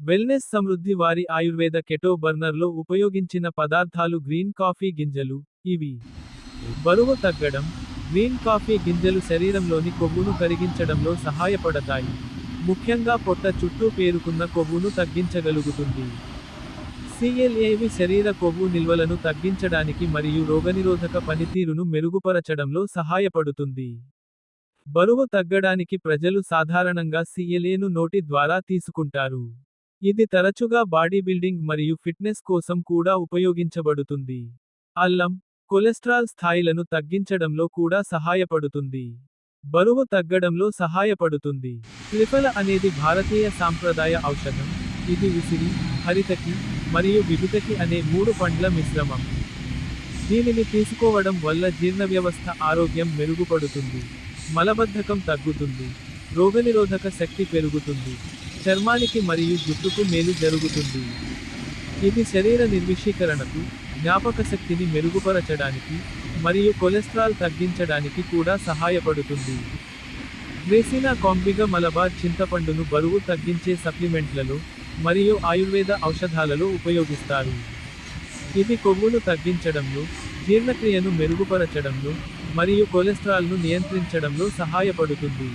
Wellness సమృద్ధి వారి Ayurveda keto బర్నర్లో ఉపయోగించిన పదార్థాలు గ్రీన్ కాఫీ గింజలు. ఇవి బరువు తగ్గడం. గ్రీన్ కాఫీ గింజలు శరీరంలోని కొవ్వును కరిగించడంలో సహాయపడతాయి. ముఖ్యంగా పొట్ట చుట్టూ పేరుకున్న కొవ్వును తగ్గించగలుగుతుంది. CLA శరీర కొవ్వు నిల్వలను తగ్గించడానికి మరియు రోగనిరోధక పనితీరును మెరుగుపరచడంలో సహాయపడుతుంది. బరువు తగ్గడానికి ప్రజలు సాధారణంగా CLAను నోటి ద్వారా తీసుకుంటారు. ఇది తరచుగా బాడీ బిల్డింగ్ మరియు ఫిట్నెస్ కోసం కూడా ఉపయోగించబడుతుంది. అల్లం, కొలెస్ట్రాల్ స్థాయిలను తగ్గించడంలో కూడా సహాయపడుతుంది. బరువు తగ్గడంలో సహాయపడుతుంది. త్రిఫల అనేది భారతీయ సాంప్రదాయ ఔషధం. ఇది ఉసిరి, హరితకి, మరియు విభుతకి అనే 3 పండ్ల మిశ్రమం. దీనిని తీసుకోవడం వల్ల జీర్ణవ్యవస్థ ఆరోగ్యం మెరుగుపడుతుంది. మలబద్ధకం తగ్గుతుంది. రోగనిరోధక శక్తి పెరుగుతుంది. చర్మానికి మరియు జుట్టుకు మేలు జరుగుతుంది. ఇది శరీర నిర్విషీకరణకు, జ్ఞాపకశక్తిని మెరుగుపరచడానికి, మరియు కొలెస్ట్రాల్ తగ్గించడానికి కూడా సహాయపడుతుంది. గ్రేసినా కాంబిగా మలబార్ చింతపండును బరువు తగ్గించే సప్లిమెంట్లలో, మరియు ఆయుర్వేద ఔషధాలలో ఉపయోగిస్తారు. ఇది కొవ్వును తగ్గించడంలో, జీర్ణక్రియను మెరుగుపరచడంలో, మరియు కొలెస్ట్రాల్ను నియంత్రించడంలో సహాయపడుతుంది.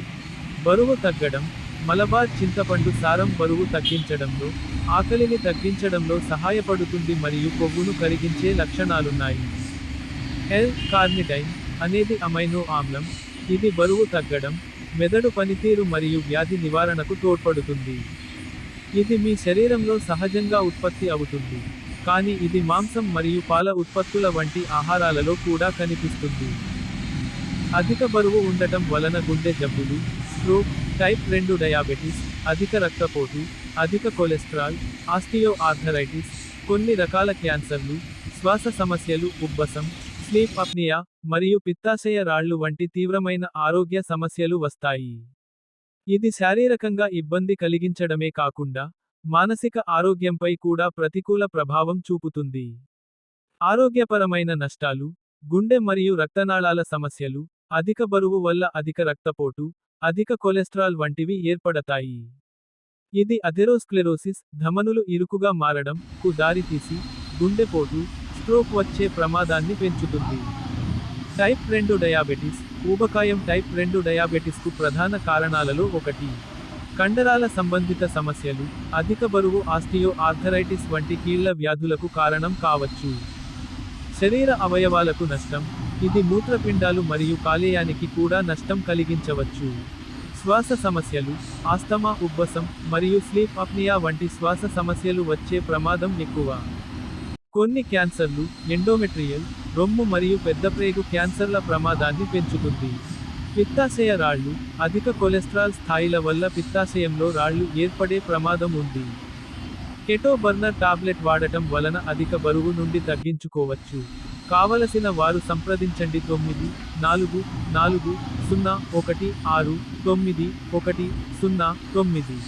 బరువు తగ్గడం. మలబార్ చింతపండు సారం బరువు తగ్గించడంలో, ఆకలిని తగ్గించడంలో సహాయపడుతుంది మరియు కొవ్వును కరిగించే లక్షణాలున్నాయి. L-కార్నిటైన్ అనేది అమైనో ఆమ్లం. ఇది బరువు తగ్గడం, మెదడు పనితీరు మరియు వ్యాధి నివారణకు తోడ్పడుతుంది. ఇది మీ శరీరంలో సహజంగా ఉత్పత్తి అవుతుంది, కానీ ఇది మాంసం మరియు పాల ఉత్పత్తుల వంటి ఆహారాలలో కూడా కనిపిస్తుంది. అధిక బరువు ఉండటం వలన గుండె జబ్బులు, స్ట్రోక్, టైప్ 2 డయాబెటిస్, అధిక రక్తపోటు, అధిక కొలెస్ట్రాల్, ఆస్టియో ఆర్థరైటిస్, కొన్ని రకాల క్యాన్సర్లు, శ్వాస సమస్యలు, ఉబ్బసం, స్లీప్ అప్నియా, మరియు పిత్తాశయ రాళ్లు వంటి తీవ్రమైన ఆరోగ్య సమస్యలు వస్తాయి. ఇది శారీరకంగా ఇబ్బంది కలిగించడమే కాకుండా, మానసిక ఆరోగ్యంపై కూడా ప్రతికూల ప్రభావం చూపుతుంది. ఆరోగ్యపరమైన నష్టాలు. గుండె మరియు రక్తనాళాల సమస్యలు, అధిక బరువు వల్ల అధిక రక్తపోటు, అధిక కొలెస్ట్రాల్ వంటివి ఏర్పడతాయి. ఇది అథెరోస్క్లెరోసిస్, ధమనులు ఇరుకుగా మారడం, కు దారితీసి, గుండెపోటు, స్ట్రోక్ వచ్చే ప్రమాదాన్ని పెంచుతుంది. Type 2 diabetes. ఊబకాయం టైప్ 2 డయాబెటిస్కు ప్రధాన కారణాలలో ఒకటి. కండరాల సంబంధిత సమస్యలు, అధిక బరువు ఆస్టియో ఆర్థరైటిస్ వంటి కీళ్ల వ్యాధులకు కారణం కావచ్చు. శరీర అవయవాలకు నష్టం. ఇది మూత్రపిండాలు మరియు కాలేయానికి కూడా నష్టం కలిగించవచ్చు. శ్వాస సమస్యలు, ఆస్తమా, ఉబ్బసం, మరియు స్లీప్ అప్నియా వంటి శ్వాస సమస్యలు వచ్చే ప్రమాదం ఎక్కువ. కొన్ని క్యాన్సర్లు, ఎండోమెట్రియల్, రొమ్ము మరియు పెద్దప్రేగు క్యాన్సర్ల ప్రమాదాన్ని పెంచుతుంది. పిత్తాశయ రాళ్లు. అధిక కొలెస్ట్రాల్ స్థాయిల వల్ల పిత్తాశయంలో రాళ్లు ఏర్పడే ప్రమాదం ఉంది. కెటో బర్నర్ టాబ్లెట్ వాడటం వలన అధిక బరువు నుండి తగ్గించుకోవచ్చు. కావలసిన వారు సంప్రదించండి 94401691009.